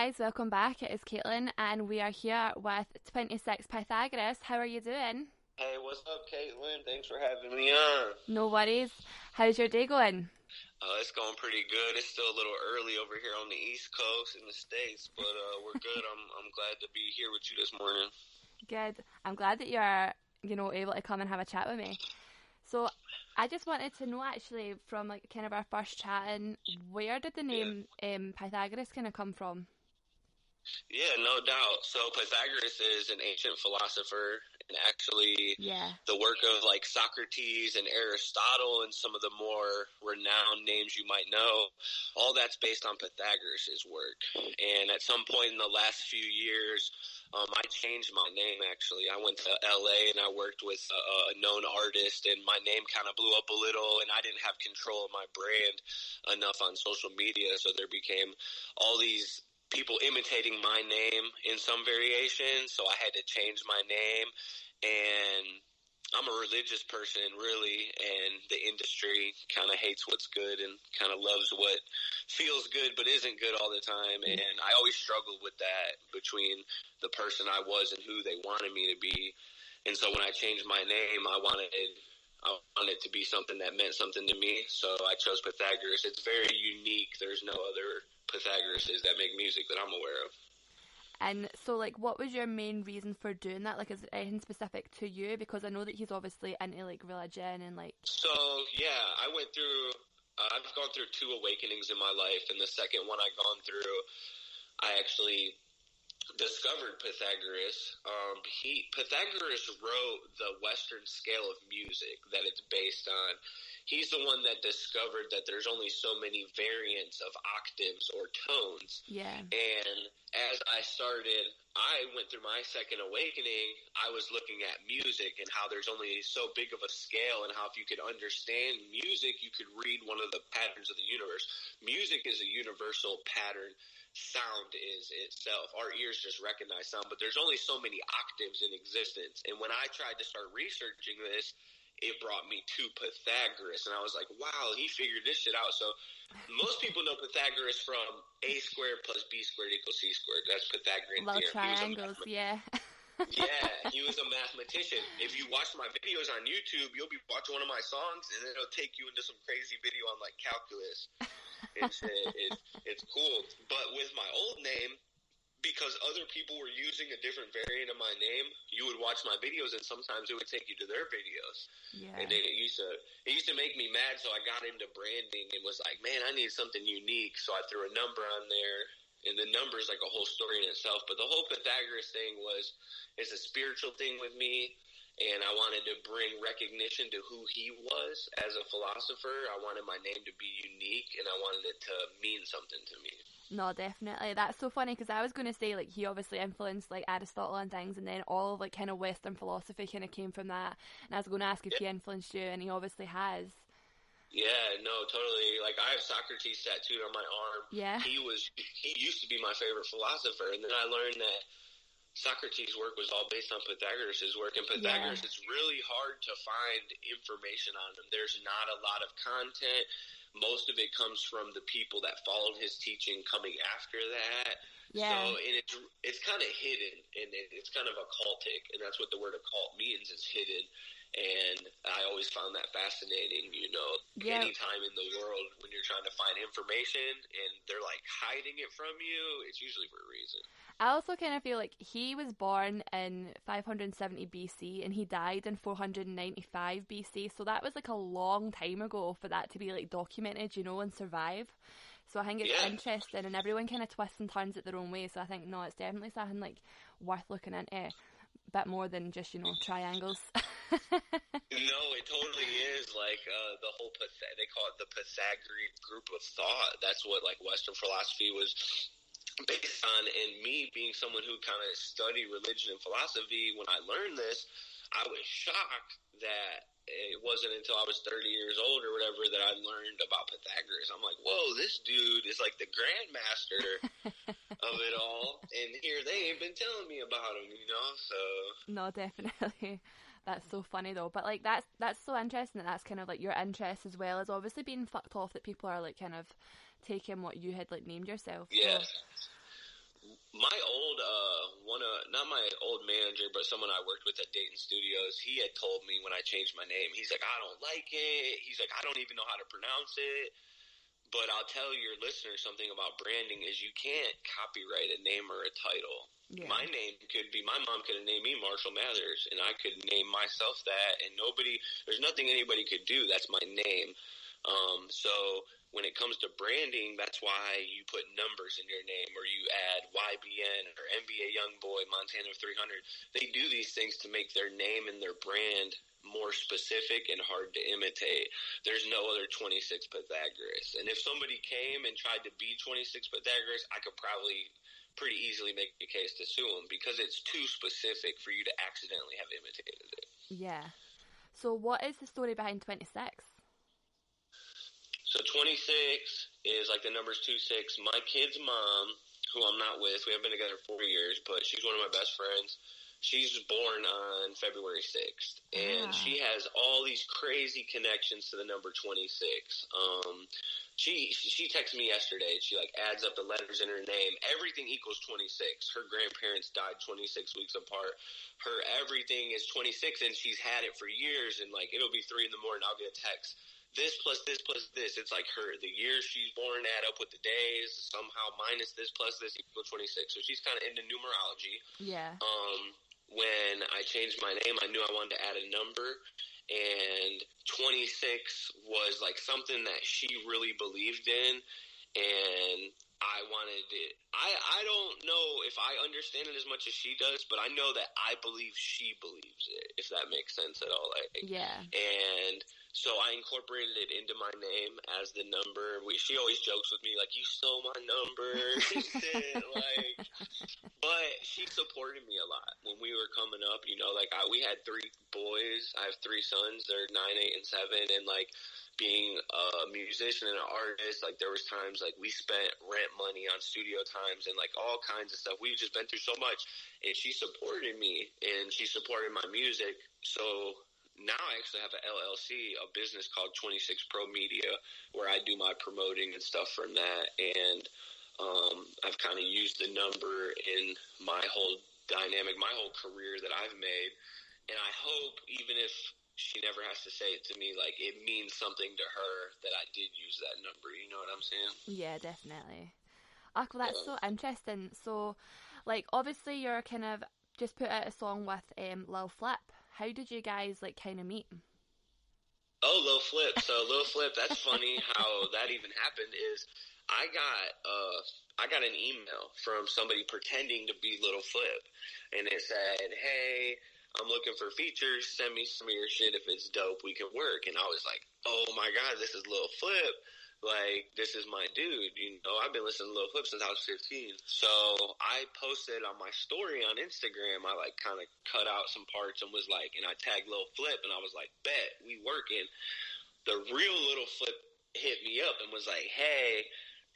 guys, welcome back. It is Caitlin, and we are here with 26 Pythagoras. How are you doing? Hey, what's up, Caitlin? Thanks for having me on. No worries. How's your day going? It's going pretty good. It's still a little early over here on the East Coast in the States, but we're good. I'm glad to be here with you this morning. Good. I'm glad that you're, able to come and have a chat with me. So, I just wanted to know actually from like kind of our first chatting, where did the name Pythagoras kind of come from? Yeah, no doubt. So Pythagoras is an ancient philosopher, and actually the work of like Socrates and Aristotle and some of the more renowned names you might know, all that's based on Pythagoras' work. And at some point in the last few years, I changed my name actually. I went to LA and I worked with a known artist, and my name kind of blew up a little, and I didn't have control of my brand enough on social media, so there became all these people imitating my name in some variation, so I had to change my name. And I'm a religious person, really, and the industry kind of hates what's good and kind of loves what feels good but isn't good all the time. And I always struggled with that between the person I was and who they wanted me to be. And so when I changed my name, I wanted it to be something that meant something to me, so I chose Pythagoras. It's very unique. There's no other Pythagoras's that make music that I'm aware of. And so, like, what was your main reason for doing that? Like, is it anything specific to you? Because I know that he's obviously into, like, religion and, like... So, yeah, I've gone through two awakenings in my life, and the second one I've gone through, I actually discovered Pythagoras. Pythagoras wrote the Western scale of music that it's based on. He's the one that discovered that there's only so many variants of octaves or tones. Yeah. And as I went through my second awakening, I was looking at music and how there's only so big of a scale, and how if you could understand music, you could read one of the patterns of the universe. Music is a universal pattern. Sound is itself. Our ears just recognize sound, but there's only so many octaves in existence. And when I tried to start researching this, it brought me to Pythagoras, and I was like, wow, he figured this shit out. So most people know Pythagoras from a squared plus b squared equals c squared. That's Pythagorean little theorem. Triangles, yeah. Yeah, he was a mathematician. If you watch my videos on YouTube, you'll be watching one of my songs, and it'll take you into some crazy video on, like, calculus and shit. It's cool. But with my old name, because other people were using a different variant of my name, you would watch my videos, and sometimes it would take you to their videos. Yeah. And then it used to make me mad, so I got into branding and was like, man, I need something unique. So I threw a number on there, and the number is like a whole story in itself. But the whole Pythagoras thing it's a spiritual thing with me, and I wanted to bring recognition to who he was as a philosopher. I wanted my name to be unique, and I wanted it to mean something to me. No, definitely. That's so funny, because I was going to say, like, he obviously influenced, like, Aristotle and things, and then all of, like, kind of Western philosophy kind of came from that. And I was going to ask if he influenced you, and he obviously has. Yeah, no, totally. Like, I have Socrates tattooed on my arm. Yeah. He used to be my favorite philosopher, and then I learned that Socrates' work was all based on Pythagoras' work, and Pythagoras, it's really hard to find information on him. There's not a lot of content. Most of it comes from the people that followed his teaching coming after that. Yeah. So, and it's kind of hidden, and it's kind of occultic, and that's what the word occult means, is hidden. And I always found that fascinating, Anytime in the world when you're trying to find information and they're like hiding it from you, it's usually for a reason. I also kind of feel like he was born in 570 BC and he died in 495 BC, so that was like a long time ago for that to be like documented, and survive. So I think it's interesting, and everyone kind of twists and turns it their own way, so I think, no, it's definitely something like worth looking into a bit more than just, triangles. No, it totally is. Like, the whole, they call it the Pythagorean group of thought. That's what, like, Western philosophy was based on. And me being someone who kind of studied religion and philosophy, when I learned this, I was shocked that it wasn't until I was 30 years old or whatever that I learned about Pythagoras. I'm like, whoa, this dude is like the grandmaster of it all. And here they ain't been telling me about him, so. No, definitely. That's so funny though, but like that's so interesting that that's kind of like your interest, as well as obviously being fucked off that people are like kind of taking what you had like named yourself. Yeah. So. My old, not my old manager, but someone I worked with at Dayton Studios, he had told me when I changed my name, he's like, I don't like it. He's like, I don't even know how to pronounce it. But I'll tell your listeners something about branding is you can't copyright a name or a title. Yeah. My name could be, my mom could have named me Marshall Mathers, and I could name myself that, and there's nothing anybody could do. That's my name. So when it comes to branding, that's why you put numbers in your name, or you add YBN or NBA Youngboy, Montana 300. They do these things to make their name and their brand more specific and hard to imitate. There's no other 26 Pythagoras. And if somebody came and tried to be 26 Pythagoras, I could probably pretty easily make a case to sue them because it's too specific for you to accidentally have imitated it. Yeah. So what is the story behind 26? So 26 is like the numbers 26. My kid's mom, who I'm not with, we haven't been together 4 years, but she's one of my best friends. She's born on February 6th, and she has all these crazy connections to the number 26. She texted me yesterday. She like adds up the letters in her name. Everything equals 26. Her grandparents died 26 weeks apart. Her everything is 26, and she's had it for years. And like it'll be 3 in the morning, I'll get a text. This plus this plus this. It's like the years she's born add up with the days. Somehow minus this plus this equals 26. So she's kind of into numerology. Yeah. When I changed my name, I knew I wanted to add a number, and 26 was like something that she really believed in, and I wanted it. I don't know if I understand it as much as she does, but I know that I believe she believes it, if that makes sense at all. Yeah. And so I incorporated it into my name as the number. She always jokes with me, like, you stole my number. But she supported me a lot when we were coming up. You know, like, we had 3 boys. I have 3 sons. They're 9, 8, and 7. And, like, being a musician and an artist, like, there was times, like, we spent rent money on studio times and, like, all kinds of stuff. We've just been through so much. And she supported me, and she supported my music. So now I actually have an LLC, a business called 26 Pro Media, where I do my promoting and stuff from that. And I've kind of used the number in my whole dynamic, my whole career that I've made. And I hope, even if she never has to say it to me, like, it means something to her that I did use that number. You know what I'm saying? Yeah, definitely. Oh, well, that's so interesting. So, like, obviously you're kind of just put out a song with Lil Flip. How did you guys, like, kind of meet? Oh, Lil Flip. So Lil Flip, that's funny how that even happened is I got an email from somebody pretending to be Lil Flip, and it said, hey, I'm looking for features. Send me some of your shit. If it's dope, we can work. And I was like, oh, my God, this is Lil Flip. Like, this is my dude. You know, I've been listening to Lil Flip since I was 15. So I posted on my story on Instagram. I, like, kind of cut out some parts and was like, and I tagged Lil Flip, and I was like, bet, we working. The real Lil Flip hit me up and was like, hey,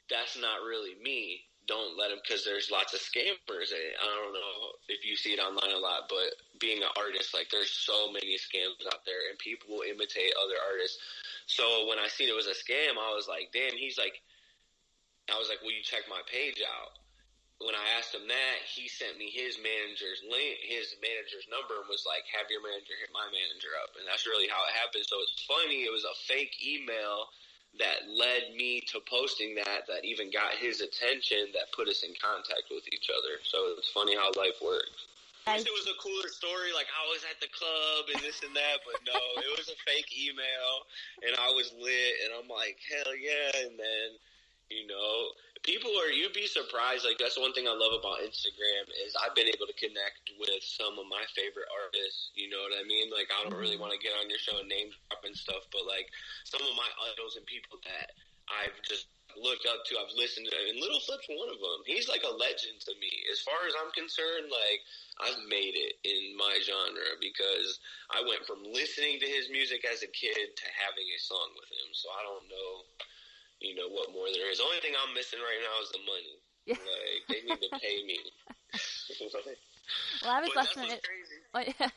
that's not really me. Don't let him, because there's lots of scammers. I don't know if you see it online a lot, but being an artist, like, there's so many scams out there, and people will imitate other artists. So when I seen it was a scam, I was like, damn, I was like, will you check my page out? When I asked him that, he sent me his manager's link, his manager's number, and was like, have your manager hit my manager up. And that's really how it happened. So it's funny, it was a fake email that led me to posting that even got his attention, that put us in contact with each other. So it's funny how life works. I wish it was a cooler story, like I was at the club and this and that, but no, it was a fake email, and I was lit, and I'm like, hell yeah, and then, you know, you'd be surprised, like, that's one thing I love about Instagram, is I've been able to connect with some of my favorite artists, you know what I mean? Like, I don't really want to get on your show and name drop and stuff, but, like, some of my idols and people that I've just looked up to, I've listened to, and Lil Flip's one of them. He's like a legend to me. As far as I'm concerned, like, I've made it in my genre because I went from listening to his music as a kid to having a song with him. So I don't know, you know, what more there is. The only thing I'm missing right now is the money. Yeah. Like, they need to pay me. Well, I was listening to it. Oh, yeah.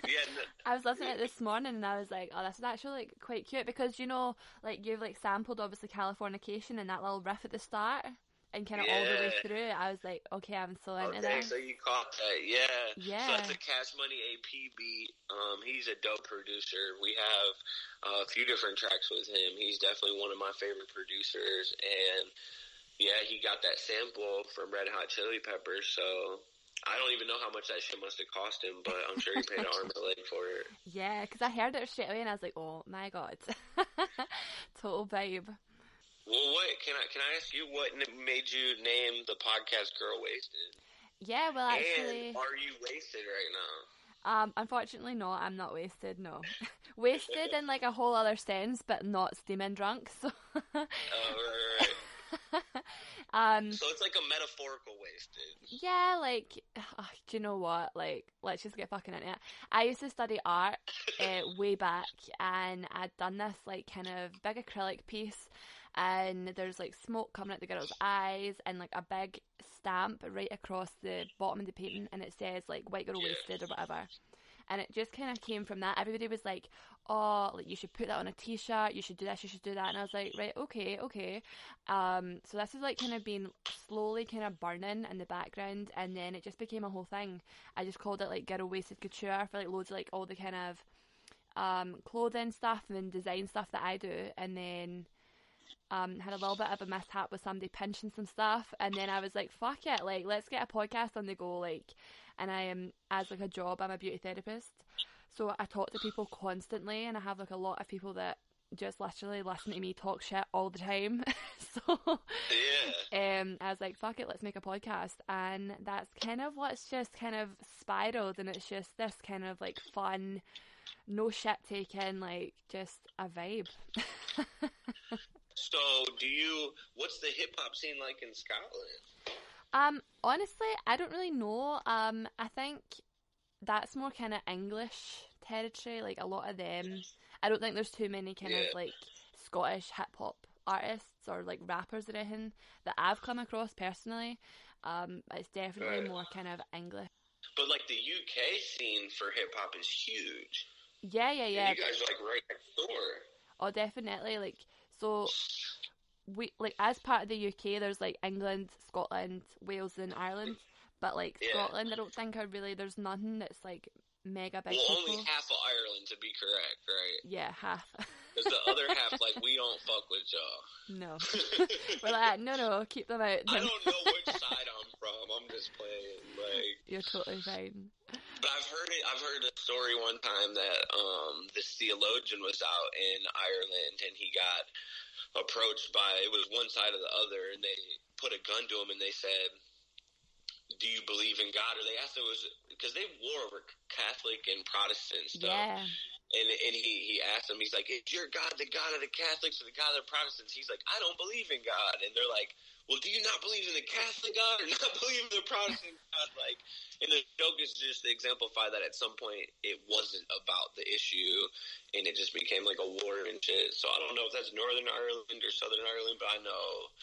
I was listening to it this morning, and I was like, "Oh, this is actually like quite cute," because, you know, like, you've like sampled obviously Californication and that little riff at the start, and kind of all the way through, I was like, okay, I'm so into Okay, this. so you caught that, yeah. Yeah. So that's a Cash Money AP beat. He's a dope producer. We have a few different tracks with him. He's definitely one of my favorite producers, and yeah, he got that sample from Red Hot Chili Peppers, so I don't even know how much that shit must have cost him, but I'm sure he paid an arm and a leg for it. Yeah, because I heard it straight away and I was like, oh my god. Total vibe. Well, what can I ask you what made you name the podcast Girl Wasted? Yeah, well, actually, and are you wasted right now? Unfortunately not. I'm not wasted, no. Wasted in like a whole other sense, but not steaming drunk, so. Right. So it's like a metaphorical wasted. Yeah, like, do you know what? Like, let's just get fucking into it. I used to study art way back, and I'd done this like kind of big acrylic piece, and there's like smoke coming out the girl's eyes, and like a big stamp right across the bottom of the painting, and it says like "White Girl Wasted" or whatever. And it just kind of came from that. Everybody was like, oh, like, you should put that on a t-shirt, you should do this, you should do that. And I was like, right, okay. So this is like kind of been slowly kind of burning in the background, and then it just became a whole thing. I just called it like Girl Wasted Couture for like loads of like all the kind of clothing stuff and design stuff that I do. And then had a little bit of a mishap with somebody pinching some stuff, and then I was like, fuck it, like, let's get a podcast on the go, like. And I am, as like a job, I'm a beauty therapist, so I talk to people constantly, and I have like a lot of people that just literally listen to me talk shit all the time. So I was like, fuck it, let's make a podcast. And that's kind of what's just kind of spiraled, and it's just this kind of like fun, no shit taking, like just a vibe. So what's the hip hop scene like in Scotland? Honestly, I don't really know. I think that's more kind of English territory. Like a lot of them, I don't think there's too many kind of like Scottish hip hop artists or like rappers or anything that I've come across personally. It's definitely more kind of English. But like the UK scene for hip hop is huge. Yeah. And you guys are like right next door. Oh, definitely. Like, so we, like, as part of the UK, there's like England, Scotland, Wales, and Ireland. But like Scotland, I don't think there's nothing that's like mega big. Well, only half of Ireland to be correct, right? Yeah, half. Because the other half, like, we don't fuck with y'all. No. We're like, no, keep them out. I don't know which side I'm from. I'm just playing. Like, you're totally fine. But I've heard a story one time that this theologian was out in Ireland, and he got approached by, it was one side or the other, and they put a gun to him, and they said, do you believe in God? Or they asked, it was because they war over Catholic and Protestant stuff. Yeah. And he asked him, he's like, is your God the God of the Catholics or the God of the Protestants? He's like, I don't believe in God. And they're like, well, do you not believe in the Catholic God or not believe in the Protestant God? Like, and the joke is just to exemplify that at some point it wasn't about the issue, and it just became like a war and shit. So I don't know if that's Northern Ireland or Southern Ireland, but I know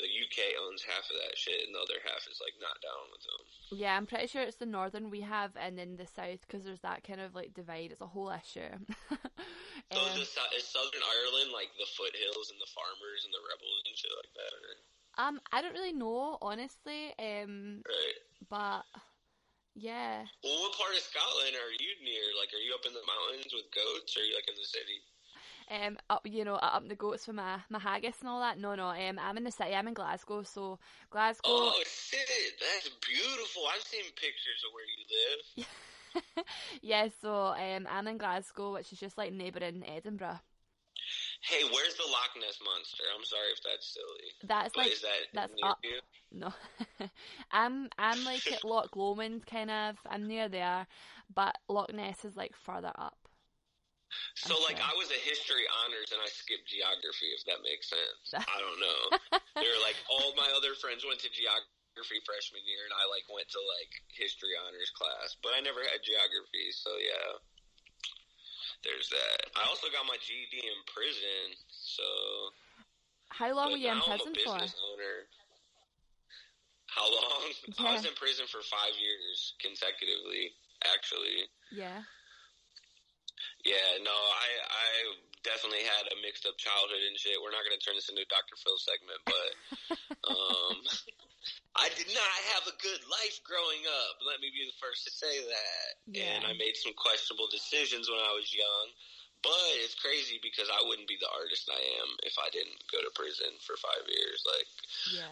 the UK owns half of that shit, and the other half is like not down with them. Yeah, I'm pretty sure it's the northern we have, and then the south, because there's that kind of like divide. It's a whole issue. So is Southern Ireland like the foothills and the farmers and the rebels and shit like that? Or? I don't really know, honestly. Right. But yeah. Well, what part of Scotland are you near? Like, are you up in the mountains with goats, or are you like in the city? Up the goats for my haggis and all that. No, I'm in the city. I'm in Glasgow, so Glasgow. Oh shit, that's beautiful. I've seen pictures of where you live. Yeah, so I'm in Glasgow, which is just like neighbouring Edinburgh. Hey, where's the Loch Ness Monster? I'm sorry if that's silly. That's near up. You? No, I'm like at Loch Lomond, kind of. I'm near there, but Loch Ness is like further up. So, like, I was a history honors and I skipped geography, if that makes sense. I don't know. They're like, all my other friends went to geography freshman year, and I, like, went to, like, history honors class. But I never had geography, so, yeah. There's that. I also got my GED in prison, so... How long were you in prison for? Owner. How long? Yeah. I was in prison for 5 years consecutively, actually. Yeah. Yeah, no, I definitely had a mixed up childhood and shit. We're not going to turn this into a Dr. Phil segment, but I did not have a good life growing up. Let me be the first to say that. Yeah. And I made some questionable decisions when I was young. But it's crazy because I wouldn't be the artist I am if I didn't go to prison for 5 years. Like,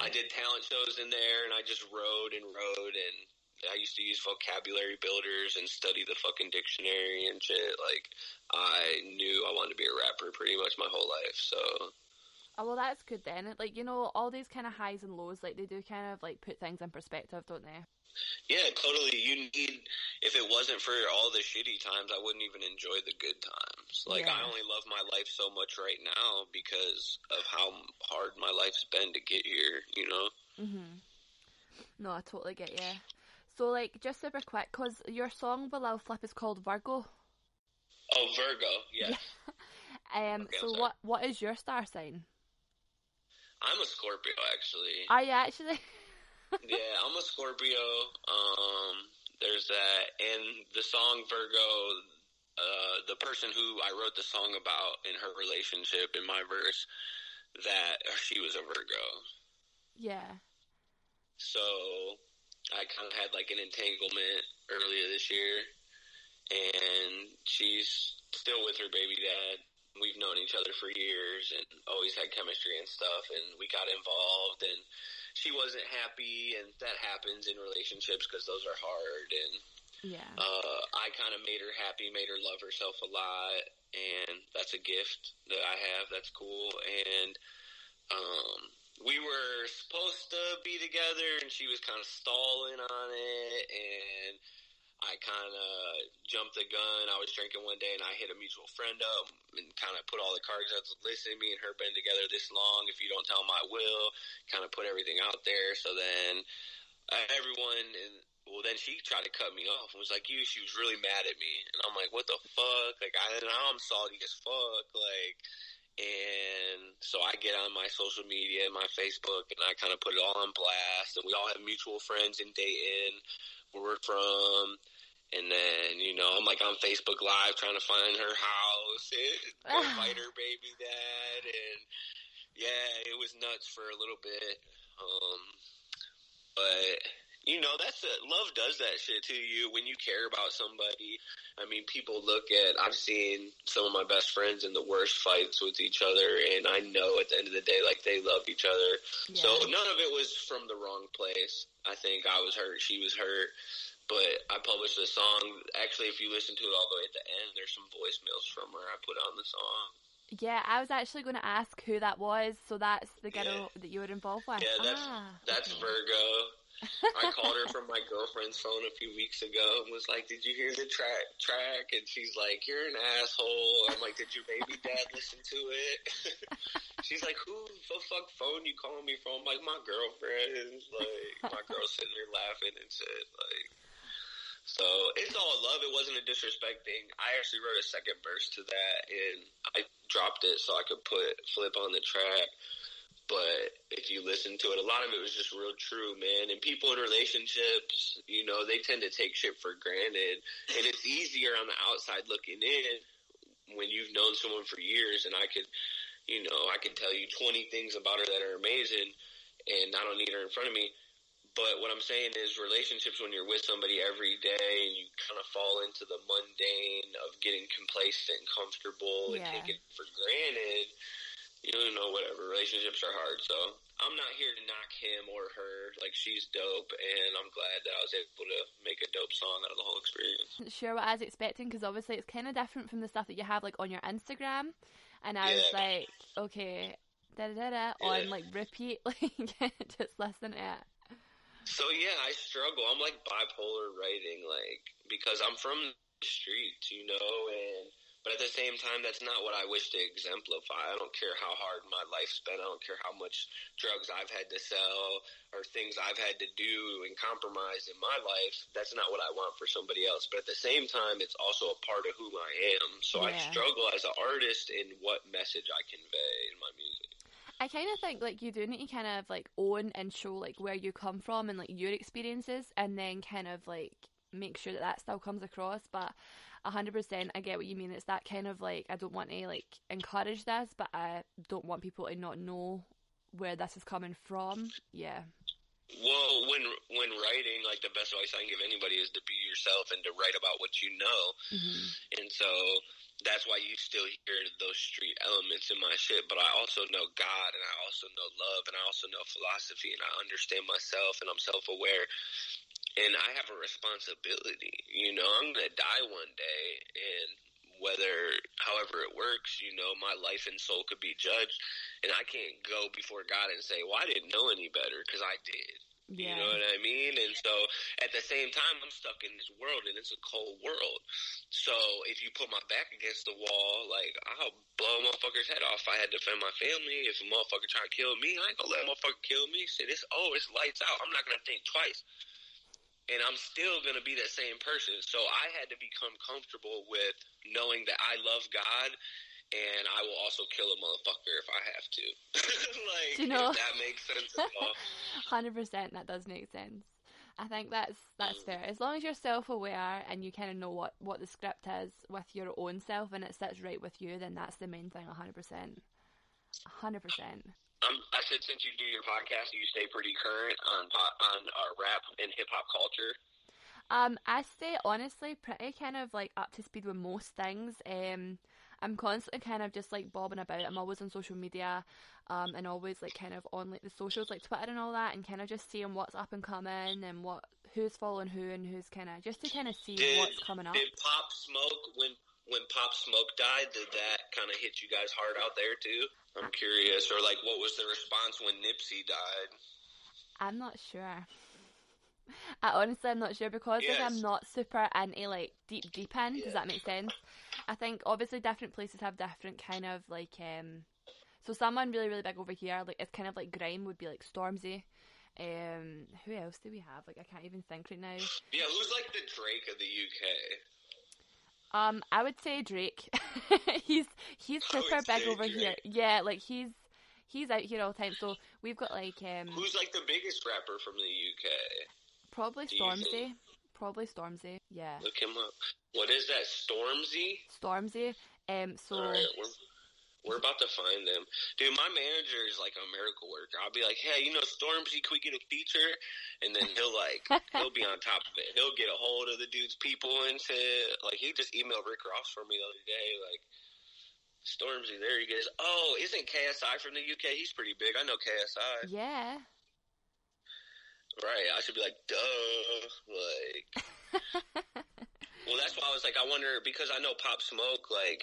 I did talent shows in there, and I just wrote, and I used to use vocabulary builders and study the fucking dictionary and shit. Like, I knew I wanted to be a rapper pretty much my whole life, so... Oh, well, that's good then. Like, you know, all these kind of highs and lows, like, they do kind of, like, put things in perspective, don't they? Yeah, totally. If it wasn't for all the shitty times, I wouldn't even enjoy the good times. Like, I only love my life so much right now because of how hard my life's been to get here, you know? No, I totally get you. So, like, just super quick, because your song Below Flip is called Virgo. Oh, Virgo, yeah. Okay, so what is your star sign? I'm a Scorpio, actually. Are you actually? Yeah, I'm a Scorpio. There's that. And the song Virgo, the person who I wrote the song about in her relationship in my verse, that she was a Virgo. Yeah. So I kind of had like an entanglement earlier this year, and she's still with her baby dad. We've known each other for years and always had chemistry and stuff, and we got involved, and she wasn't happy, and that happens in relationships because those are hard, and I kind of made her happy, made her love herself a lot, and that's a gift that I have. That's cool. And we were supposed to be together, and she was kind of stalling on it, and I kind of jumped the gun. I was drinking one day, and I hit a mutual friend up and kind of put all the cards out. Listen, me and her been together this long. If you don't tell them, I will. Kind of put everything out there. So then then she tried to cut me off and was like, she was really mad at me. And I'm like, what the fuck? Like, now I'm salty as fuck. Like, and so I get on my social media, my Facebook, and I kind of put it all on blast. And we all have mutual friends in Dayton, where we're from. And then, you know, I'm like on Facebook Live trying to find her house and go fight her baby dad. And yeah, it was nuts for a little bit. But, you know, love does that shit to you when you care about somebody. I mean, I've seen some of my best friends in the worst fights with each other, and I know at the end of the day, like, they love each other. Yeah. So none of it was from the wrong place. I think I was hurt, she was hurt. But I published a song. Actually, if you listen to it all the way at the end, there's some voicemails from her I put on the song. Yeah, I was actually going to ask who that was. So that's the girl that you were involved with. Yeah, that's Virgo. I called her from my girlfriend's phone a few weeks ago and was like, did you hear the track? And she's like, you're an asshole. I'm like, did your baby dad listen to it? She's like, who the fuck phone you calling me from? I'm like, my girlfriend. Like, my girl's sitting there laughing and shit. Like, so it's all love. It wasn't a disrespect thing. I actually wrote a second verse to that, and I dropped it so I could put Flip on the track. But if you listen to it, a lot of it was just real true, man. And people in relationships, you know, they tend to take shit for granted. And it's easier on the outside looking in when you've known someone for years, and I could tell you 20 things about her that are amazing, and I don't need her in front of me. But what I'm saying is relationships, when you're with somebody every day and you kind of fall into the mundane of getting complacent and comfortable and taking it for granted, you know, whatever. Relationships are hard. So I'm not here to knock him or her. Like, she's dope, and I'm glad that I was able to make a dope song out of the whole experience. Sure, what I was expecting, because obviously it's kind of different from the stuff that you have, like, on your Instagram. And I was like, okay, on, like, repeat, like, just listen to it. So, yeah, I struggle. I'm like bipolar writing, like, because I'm from the streets, you know, but at the same time, that's not what I wish to exemplify. I don't care how hard my life's been. I don't care how much drugs I've had to sell or things I've had to do and compromise in my life. That's not what I want for somebody else. But at the same time, it's also a part of who I am. So I struggle as an artist in what message I convey in my music. I kind of think, like, you do need to kind of, like, own and show, like, where you come from and, like, your experiences, and then kind of, like, make sure that still comes across. But 100%. I get what you mean. It's that kind of like, I don't want to like encourage this, but I don't want people to not know where this is coming from. Yeah. Well, when writing, like, the best advice I can give anybody is to be yourself and to write about what you know. And so that's why you still hear those street elements in my shit. But I also know God, and I also know love, and I also know philosophy, and I understand myself, and I'm self-aware. And I have a responsibility. You know, I'm going to die one day, and however it works, you know, my life and soul could be judged, and I can't go before God and say, well, I didn't know any better, because I did. Yeah. You know what I mean? And so at the same time, I'm stuck in this world, and it's a cold world. So if you put my back against the wall, like, I'll blow a motherfucker's head off. I had to defend my family. If a motherfucker try to kill me, I ain't gonna let a motherfucker kill me. Say, it's lights out. I'm not gonna think twice. And I'm still going to be that same person. So I had to become comfortable with knowing that I love God, and I will also kill a motherfucker if I have to. Like, you know, if that makes sense at all. 100%, that does make sense. I think that's fair. As long as you're self-aware and you kind of know what the script is with your own self and it sits right with you, then that's the main thing, 100%. 100%. I said, since you do your podcast, you stay pretty current on rap and hip-hop culture? I stay, honestly, pretty kind of, like, up to speed with most things. I'm constantly kind of just, like, bobbing about. I'm always on social media, and always, like, kind of on, like, the socials, like Twitter and all that, and kind of just seeing what's up and coming and who's following who and who's kind of, just to kind of see what's coming up. Did Pop Smoke, when Pop Smoke died, did that kind of hit you guys hard out there too? I'm curious. Or, like, what was the response when Nipsey died? I'm not sure. I'm not sure because like, I'm not super into, like, deep in. Does that make sense? I think, obviously, different places have different kind of, like, so someone really, really big over here, like, it's kind of like grime, would be, like, Stormzy. Who else do we have? Like, I can't even think right now. Yeah, who's, like, the Drake of the UK? I would say Drake. he's super big over here. Yeah, like he's out here all the time. So we've got like who's like the biggest rapper from the UK? Probably Stormzy. Probably Stormzy. Yeah. Look him up. What is that? Stormzy? Stormzy. So. All right, we're about to find them. Dude, my manager is like a miracle worker. I'll be like, hey, you know Stormzy, can we get a feature? And then he'll be on top of it. He'll get a hold of the dude's people and shit. Like, he just emailed Rick Ross for me the other day. Like, Stormzy, there he goes. Oh, isn't KSI from the UK? He's pretty big. I know KSI. Yeah. Right. I should be like, duh. Like... Well, that's why I was like, I wonder, because I know Pop Smoke, like,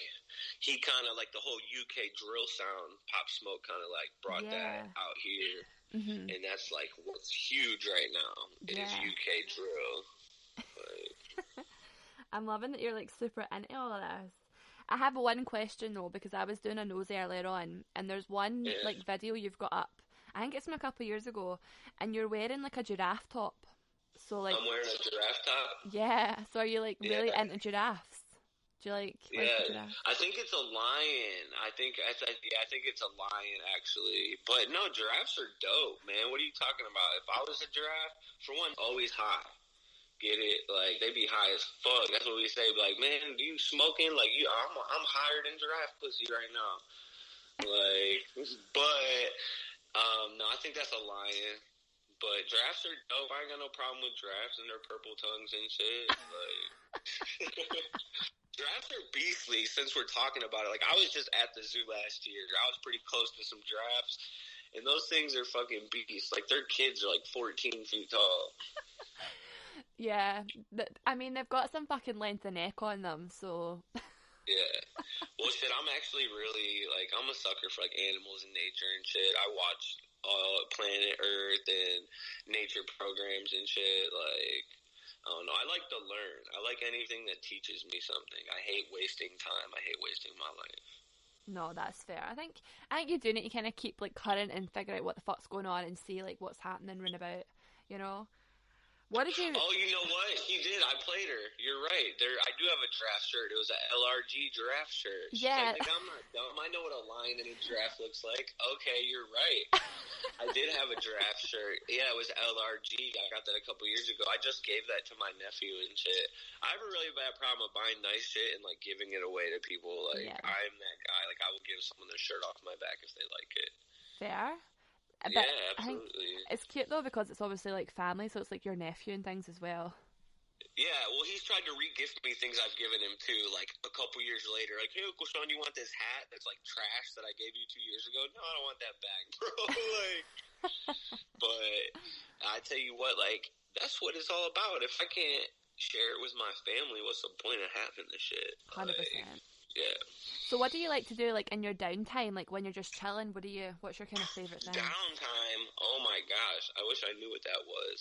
he kind of, like, the whole UK drill sound, Pop Smoke kind of, like, brought that out here. And that's, like, what's huge right now is UK drill. Like. I'm loving that you're, like, super into all of this. I have one question, though, because I was doing a nosy earlier on, and there's one, like, video you've got up. I think it's from a couple of years ago, and you're wearing, like, a giraffe top. So, like, I'm wearing a giraffe top? Yeah. So are you, like, really into giraffes? Do you like giraffes? I think it's a lion. I think it's a lion, actually. But no, giraffes are dope, man. What are you talking about? If I was a giraffe, for one, always high. Get it? Like, they be high as fuck. That's what we say. Like, man, do you smoking? Like, I'm higher than giraffe pussy right now. Like, but no, I think that's a lion. But giraffes are dope. I ain't got no problem with giraffes and their purple tongues and shit. Like, giraffes are beastly since we're talking about it. Like, I was just at the zoo last year. I was pretty close to some giraffes. And those things are fucking beasts. Like, their kids are like 14 feet tall. Yeah. I mean, they've got some fucking length of neck on them, so... Yeah. Well, shit, I'm actually really, like, I'm a sucker for, like, animals and nature and shit. I watch Planet Earth and nature programs and shit. Like, I don't know. I like to learn. I like anything that teaches me something. I hate wasting time. I hate wasting my life. No, that's fair. I think you're doing it. You kind of keep, like, current and figure out what the fuck's going on and see, like, what's happening round about, you know? What did you... Oh, you know what? He did. I played her. You're right. I do have a giraffe shirt. It was a LRG giraffe shirt. Yeah. Like, I'm not dumb. I know what a lion and a giraffe looks like. Okay, you're right. I did have a giraffe shirt. Yeah, it was LRG. I got that a couple years ago. I just gave that to my nephew and shit. I have a really bad problem with buying nice shit and, like, giving it away to people. Like, I'm that guy. Like, I will give someone their shirt off my back if they like it. Fair. But yeah, absolutely. It's cute though because it's obviously like family, so it's like your nephew and things as well. Yeah, well, he's tried to re-gift me things I've given him too, like a couple years later. Like, hey, Uncle Sean, you want this hat that's like trash that I gave you 2 years ago? No, I don't want that back, bro. Like, but I tell you what, like, that's what it's all about. If I can't share it with my family, what's the point of having this shit? 100%. Yeah. So what do you like to do, like, in your downtime? Like, when you're just chilling, what's your kind of favourite thing? Downtime? Oh my gosh. I wish I knew what that was.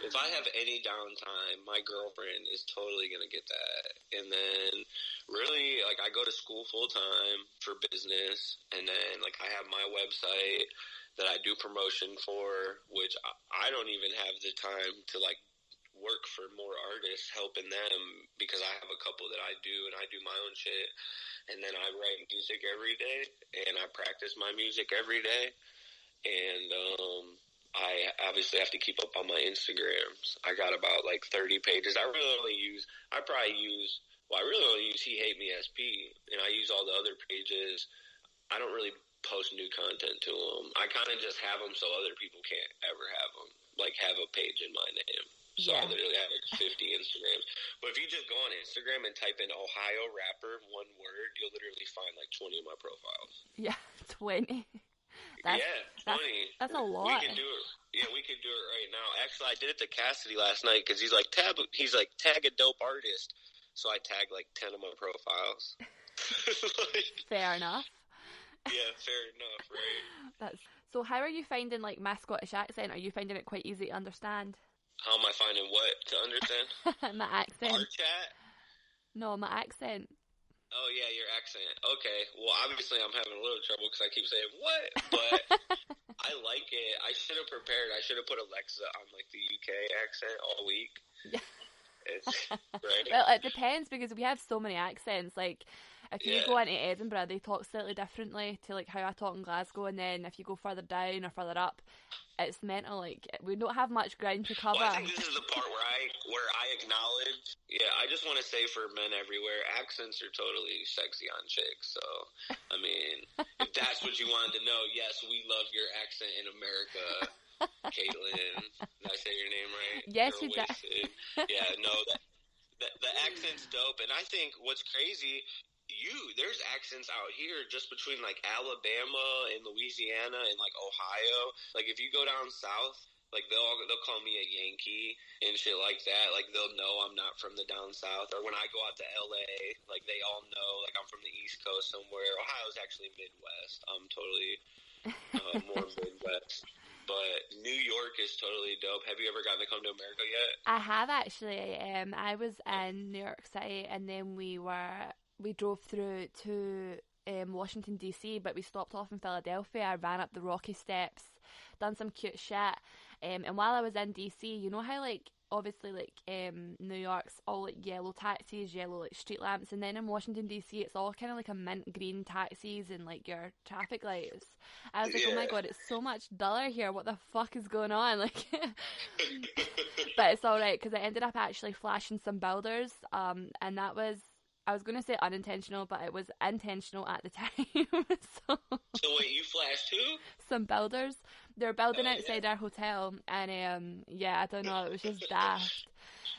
If I have any downtime, my girlfriend is totally going to get that. And then, really, like, I go to school full-time for business, and then, like, I have my website that I do promotion for, which I don't even have the time to, like, work for more artists, helping them, because I have a couple that I do, and I do my own shit. And then I write music every day, and I practice my music every day. And I obviously have to keep up on my Instagrams. I got about like 30 pages. I really only use He Hate Me SP, and I use all the other pages. I don't really post new content to them. I kind of just have them so other people can't ever have them, like have a page in my name. So I literally have like 50 Instagrams. But if you just go on Instagram and type in Ohio rapper, one word, you'll literally find like 20 of my profiles. Yeah, 20. 20. That's a lot. We can do it. Yeah, we can do it right now. Actually, I did it to Cassidy last night because he's like, tag a dope artist. So I tagged like 10 of my profiles. Fair enough. Yeah, fair enough, right? So how are you finding like my Scottish accent? Are you finding it quite easy to understand? How am I finding what to understand? My accent. Our chat? No, my accent. Oh, yeah, your accent. Okay. Well, obviously I'm having a little trouble because I keep saying, what? But I like it. I should have prepared. I should have put Alexa on, like, the UK accent all week. Yeah. Right? Well, it depends because we have so many accents. Like, if you go into Edinburgh, they talk slightly differently to, like, how I talk in Glasgow. And then if you go further down or further up, it's mental. Like, we don't have much ground to cover. Well, I think this is the part where I acknowledge. Yeah, I just want to say for men everywhere, accents are totally sexy on chicks. So, I mean, if that's what you wanted to know, yes, we love your accent in America, Caitlin. Did I say your name right? Yes, you did. Yeah, no, the accent's dope, and I think what's crazy. There's accents out here just between like Alabama and Louisiana and like Ohio. Like if you go down south, like they'll call me a Yankee and shit like that. Like they'll know I'm not from the down south. Or when I go out to LA, like they all know like I'm from the East Coast somewhere. Ohio's actually Midwest. I'm totally more Midwest. But New York is totally dope. Have you ever gotten to come to America yet? I have actually. I was in New York City, and then we drove through to Washington DC, but we stopped off in Philadelphia. I ran up the Rocky Steps, done some cute shit, and while I was in DC, you know how like obviously like New York's all like yellow taxis, yellow like street lamps, and then in Washington DC it's all kind of like a mint green taxis and like your traffic lights. I was like, oh my god, it's so much duller here. What the fuck is going on? Like, but it's all right because I ended up actually flashing some builders, and that was. I was going to say unintentional, but it was intentional at the time. So wait, you flashed who? Some builders. They were building outside our hotel, and I don't know, it was just daft.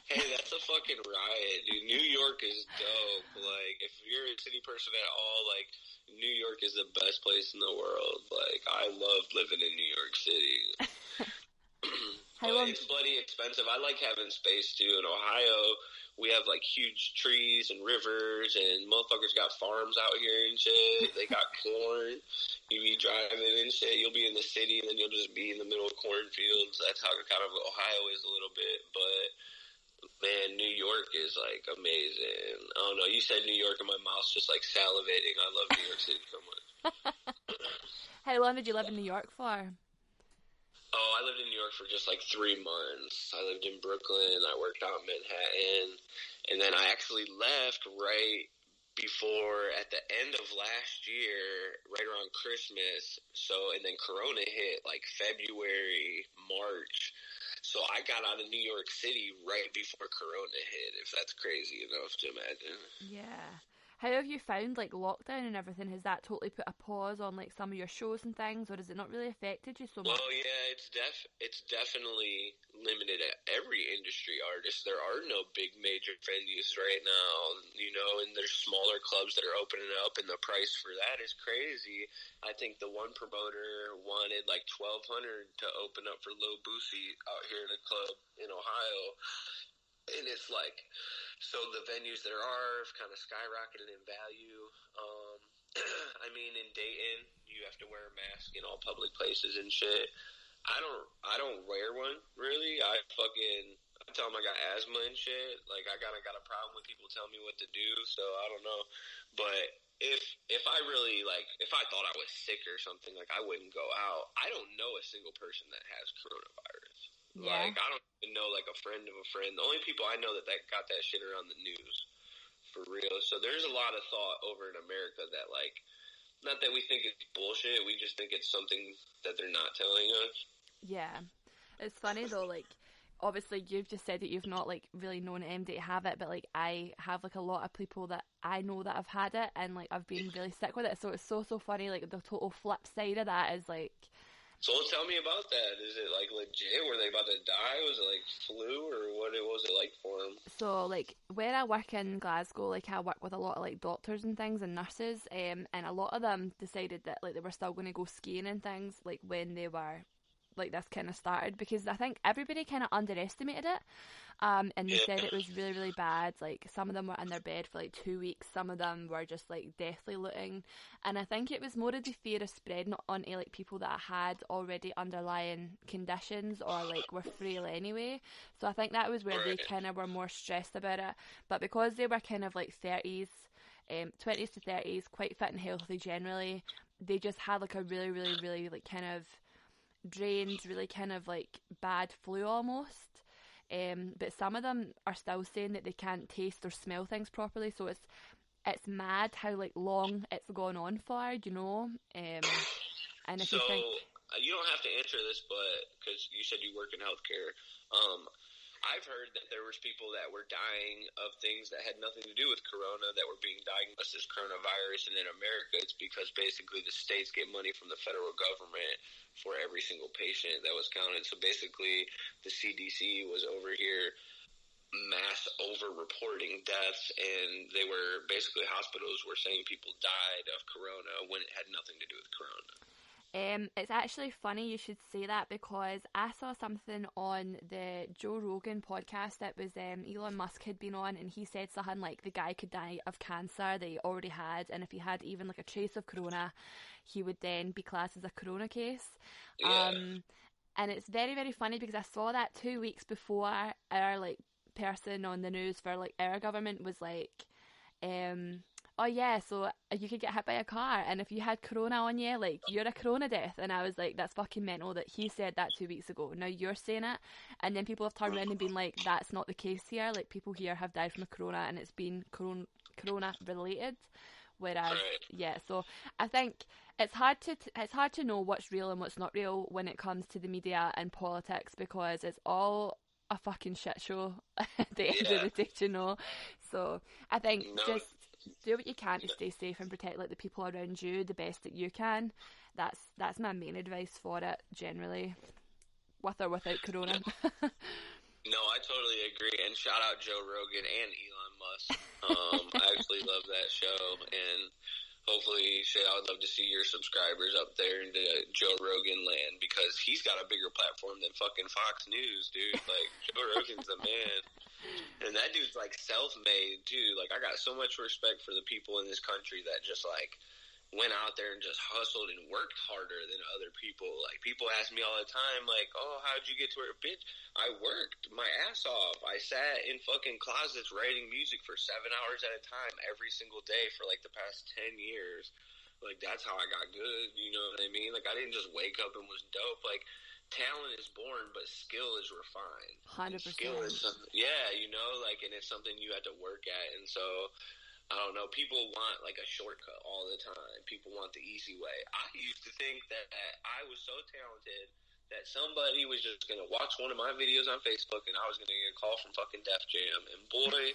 Hey, that's a fucking riot, dude. New York is dope. Like, if you're a city person at all, like, New York is the best place in the world. Like, I love living in New York City. But it's bloody expensive. I like having space, too. In Ohio, we have, like, huge trees and rivers, and motherfuckers got farms out here and shit. They got corn. You be driving and shit. You'll be in the city, and then you'll just be in the middle of cornfields. That's how kind of Ohio is a little bit. But, man, New York is, like, amazing. I don't know. You said New York, and my mouth's just, like, salivating. I love New York City so much. How long did you live in New York for? Oh, I lived in New York for just like 3 months. I lived in Brooklyn. I worked out in Manhattan. And then I actually left right before, at the end of last year, right around Christmas. So, and then Corona hit like February, March. So I got out of New York City right before Corona hit, if that's crazy enough to imagine. Yeah. How have you found, like, lockdown and everything? Has that totally put a pause on, like, some of your shows and things, or has it not really affected you so much? Well, yeah, it's definitely limited at every industry artist. There are no big major venues right now, and there's smaller clubs that are opening up, and the price for that is crazy. I think the one promoter wanted like $1,200 to open up for Lil Boosie out here in a club in Ohio. And it's like, so the venues there are have kind of skyrocketed in value. I mean, in Dayton, you have to wear a mask in all public places and shit. I don't wear one, really. I tell them I got asthma and shit. Like, I got a problem with people telling me what to do, so I don't know. But if I really, like, if I thought I was sick or something, like, I wouldn't go out. I don't know a single person that has coronavirus. Yeah. Like, I don't even know, like, a friend of a friend. The only people I know that got that shit are on the news, for real. So there's a lot of thought over in America that, like, not that we think it's bullshit, we just think it's something that they're not telling us. Yeah. It's funny, though, like, obviously you've just said that you've not, like, really known MD to have it, but, like, I have, like, a lot of people that I know that have had it, and, like, I've been really sick with it, so it's so funny, like, the total flip side of that is, like... So tell me about that. Is it, like, legit? Were they about to die? Was it, like, flu, or what was it like for them? So, like, where I work in Glasgow, like, I work with a lot of, like, doctors and things and nurses, and a lot of them decided that, like, they were still going to go skiing and things, like, when they were, like, this kind of started, because I think everybody kind of underestimated it, and they said it was really, really bad. Like, some of them were in their bed for, like, 2 weeks, some of them were just, like, deathly looting, and I think it was more of the fear of spreading it onto, like, people that had already underlying conditions or, like, were frail anyway, so I think that was where they kind of were more stressed about it, but because they were kind of, like, 30s, 20s to 30s, quite fit and healthy generally, they just had, like, a really, really, really, like, kind of drained, really kind of, like, bad flu almost. But some of them are still saying that they can't taste or smell things properly, so it's mad how, like, long it's gone on for, you know. And if so, you think... you don't have to answer this, but because you said you work in healthcare, I've heard that there was people that were dying of things that had nothing to do with corona that were being diagnosed as coronavirus, and in America it's because basically the states get money from the federal government for every single patient that was counted. So basically the CDC was over here mass over-reporting deaths, and they were basically, hospitals were saying people died of corona when it had nothing to do with corona. It's actually funny you should say that, because I saw something on the Joe Rogan podcast that was Elon Musk had been on, and he said something like the guy could die of cancer that he already had, and if he had even, like, a trace of corona, he would then be classed as a corona case. Yeah. And it's very, very funny because I saw that 2 weeks before our, like, person on the news for, like, our government was like, oh yeah, so you could get hit by a car, and if you had corona on you, like, you're a corona death. And I was like, that's fucking mental that he said that 2 weeks ago. Now you're saying it, and then people have turned around and been like, that's not the case here. Like, people here have died from a corona, and it's been corona related. Whereas, yeah, so I think it's hard to know what's real and what's not real when it comes to the media and politics, because it's all a fucking shit show at the end of the day, you know. So I think just do what you can to stay safe and protect, like, the people around you the best that you can. That's my main advice for it, generally, with or without corona. No, I totally agree, and shout out Joe Rogan and Elon Musk. I actually love that show, and hopefully, I would love to see your subscribers up there into Joe Rogan land, because he's got a bigger platform than fucking Fox News, dude. Like, Joe Rogan's the man. And that dude's, like, self-made, too. Like, I got so much respect for the people in this country that just, like, went out there and just hustled and worked harder than other people. Like, people ask me all the time, like, oh, how'd you get to where? Bitch, I worked my ass off. I sat in fucking closets writing music for 7 hours at a time every single day for, like, the past 10 years. Like, that's how I got good, you know what I mean? Like, I didn't just wake up and was dope. Like, talent is born, but skill is refined. 100%. Skill is and it's something you have to work at. And so, I don't know, people want like a shortcut all the time. People want the easy way. I used to think that I was so talented that somebody was just going to watch one of my videos on Facebook and I was going to get a call from fucking Def Jam. And boy,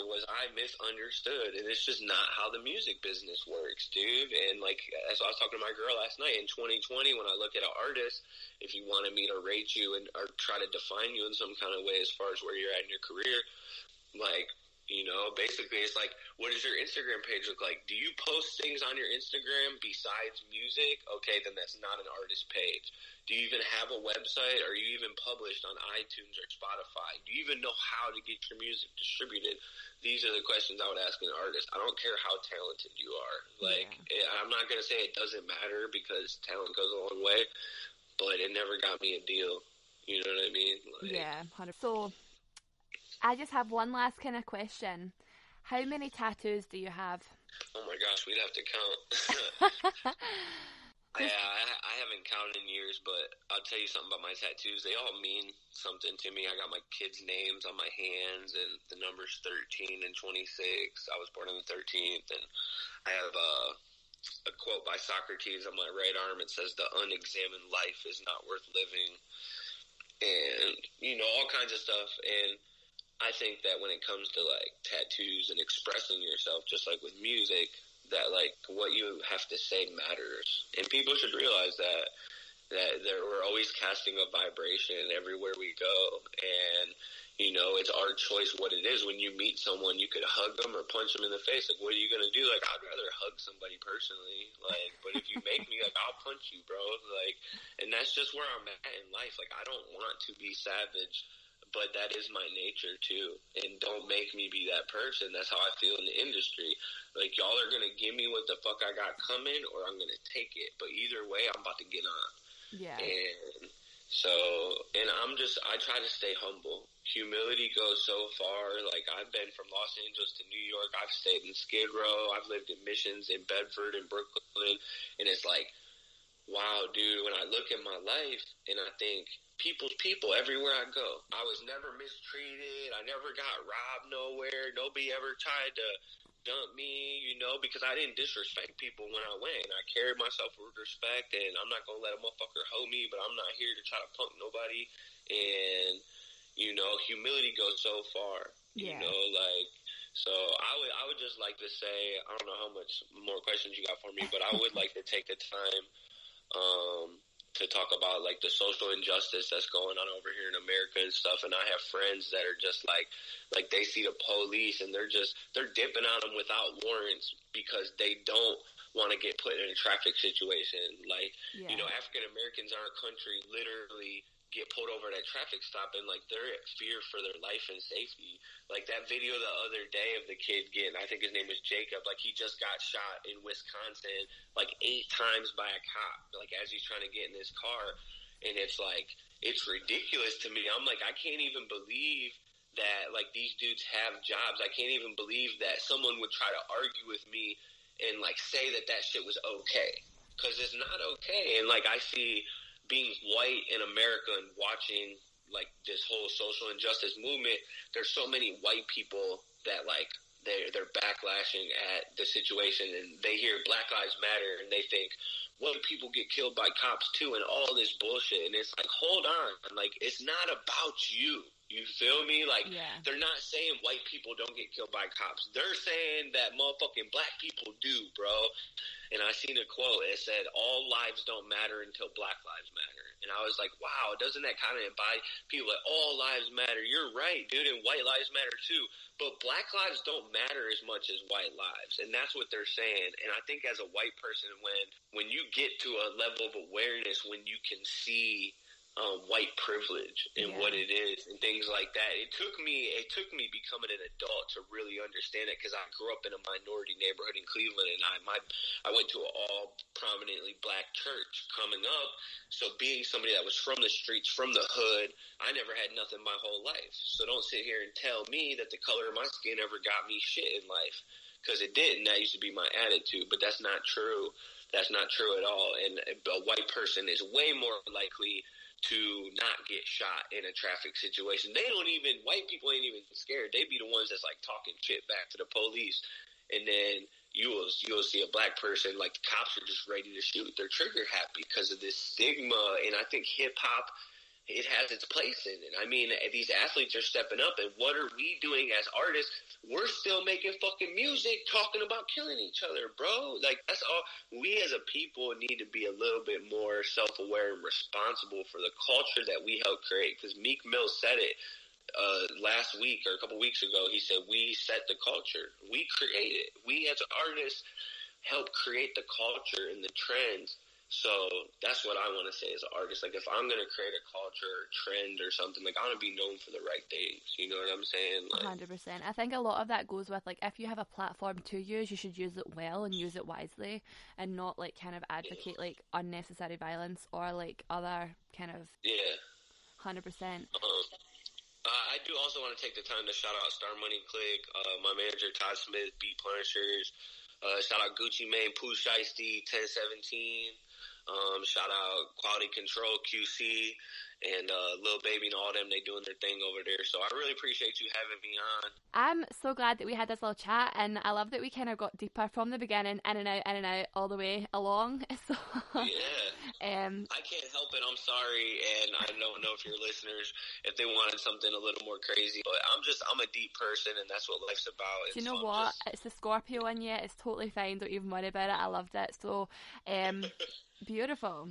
was I misunderstood. And it's just not how the music business works, dude. And like, as I was talking to my girl last night, in 2020, when I look at an artist, if you wanted me to rate you or try to define you in some kind of way as far as where you're at in your career, like, basically it's like, what does your Instagram page look like? Do you post things on your Instagram besides music? Okay, then that's not an artist page. Do you even have a website? Are you even published on iTunes or Spotify? Do you even know how to get your music distributed? These are the questions I would ask an artist. I don't care how talented you are. Like, I'm not going to say it doesn't matter because talent goes a long way, but it never got me a deal. You know what I mean? Like, yeah, 100%. So, I just have one last kind of question. How many tattoos do you have? Oh my gosh, we'd have to count. Yeah, I haven't counted in years, but I'll tell you something about my tattoos. They all mean something to me. I got my kids' names on my hands, and the numbers 13 and 26. I was born on the 13th, and I have a quote by Socrates on my right arm. It says, "The unexamined life is not worth living," and, all kinds of stuff. And I think that when it comes to, like, tattoos and expressing yourself, just like with music, that, like, what you have to say matters. And people should realize that we're always casting a vibration everywhere we go. And, it's our choice what it is. When you meet someone, you could hug them or punch them in the face. Like, what are you going to do? Like, I'd rather hug somebody personally. Like, but if you make me, like, I'll punch you, bro. Like, and that's just where I'm at in life. Like, I don't want to be savage, but that is my nature too. And don't make me be that person. That's how I feel in the industry. Like, y'all are going to give me what the fuck I got coming, or I'm going to take it. But either way, I'm about to get on. Yeah. And so, and I try to stay humble. Humility goes so far. Like, I've been from Los Angeles to New York. I've stayed in Skid Row. I've lived in Missions, in Bedford, in Brooklyn. And it's like, wow, dude, when I look at my life and I think, people's people everywhere I go. I was never mistreated. I never got robbed nowhere. Nobody ever tried to dump me, because I didn't disrespect people when I went. I carried myself with respect, and I'm not going to let a motherfucker hoe me, but I'm not here to try to punk nobody. And, humility goes so far, so I would just like to say, I don't know how much more questions you got for me, but I would like to take the time, to talk about, like, the social injustice that's going on over here in America and stuff. And I have friends that are just like they see the police and they're dipping on them without warrants because they don't want to get put in a traffic situation. Like, African Americans in our country literally get pulled over at a traffic stop and, like, they're at fear for their life and safety. Like, that video the other day of the kid I think his name was Jacob, like, he just got shot in Wisconsin, like, 8 times by a cop, like, as he's trying to get in his car. And it's like, it's ridiculous to me. I'm like, I can't even believe that, like, these dudes have jobs. I can't even believe that someone would try to argue with me and, like, say that shit was okay. Because it's not okay. And, like, I see being white in America and watching, like, this whole social injustice movement, there's so many white people that, like, they're backlashing at the situation, and they hear Black Lives Matter and they think white people get killed by cops too and all this bullshit. And it's like, hold on, like, it's not about you. You feel me? Like, they're not saying white people don't get killed by cops. They're saying that motherfucking black people do, bro. And I seen a quote. It said, all lives don't matter until Black Lives Matter. And I was like, wow, doesn't that kind of embody people like, all lives matter? You're right, dude, and white lives matter too. But black lives don't matter as much as white lives. And that's what they're saying. And I think as a white person, when you get to a level of awareness, when you can see white privilege and what it is and things like that. It took me becoming an adult to really understand it, because I grew up in a minority neighborhood in Cleveland, and I went to an all prominently black church coming up. So being somebody that was from the streets, from the hood, I never had nothing my whole life. So don't sit here and tell me that the color of my skin ever got me shit in life, because it didn't. That used to be my attitude, but that's not true. That's not true at all. And a white person is way more likely to not get shot in a traffic situation. White people ain't even scared. They be the ones that's like talking shit back to the police. And then you'll see a black person, like the cops are just ready to shoot. They're trigger happy because of this stigma. And I think hip hop, it has its place in it. I mean, these athletes are stepping up, and what are we doing as artists? We're still making fucking music talking about killing each other, bro. Like, that's all. We as a people need to be a little bit more self-aware and responsible for the culture that we help create. Because Meek Mill said it last week or a couple weeks ago. He said, we set the culture. We create it. We as artists help create the culture and the trends. So that's what I want to say as an artist. Like, if I'm going to create a culture or trend or something, like, I want to be known for the right things. You know what I'm saying? Like, 100%. I think a lot of that goes with, like, if you have a platform to use, you should use it well and use it wisely and not, like, kind of advocate, like, unnecessary violence or, like, other kind of... Yeah. 100%. I do also want to take the time to shout out Star Money Click, my manager, Todd Smith, Beat Punishers. Shout out Gucci Mane, Pooh Shiesty, 1017. Shout out Quality Control, QC, and Lil Baby and all them. They doing their thing over there. So I really appreciate you having me on. I'm so glad that we had this little chat, and I love that we kind of got deeper from the beginning, in and out, all the way along. So, yeah. I can't help it. I'm sorry, and I don't know if your listeners, if they wanted something a little more crazy, but I'm a deep person, and that's what life's about. Do you know what? It's the Scorpio in you. It's totally fine. Don't even worry about it. I loved it. So, beautiful.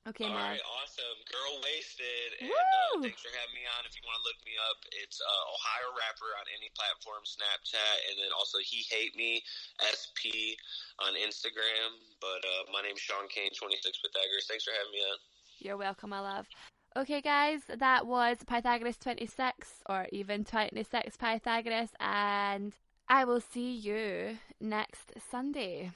Okay, all man. right, awesome. Girl Wasted. And thanks for having me on. If you want to look me up, it's Ohio Rapper on any platform, Snapchat, and then also He Hate Me, SP on Instagram. But my name's Sean Kane, 26 Pythagoras. Thanks for having me on. You're welcome, my love. Okay, guys, that was Pythagoras 26, or even 26 Pythagoras, and I will see you next Sunday.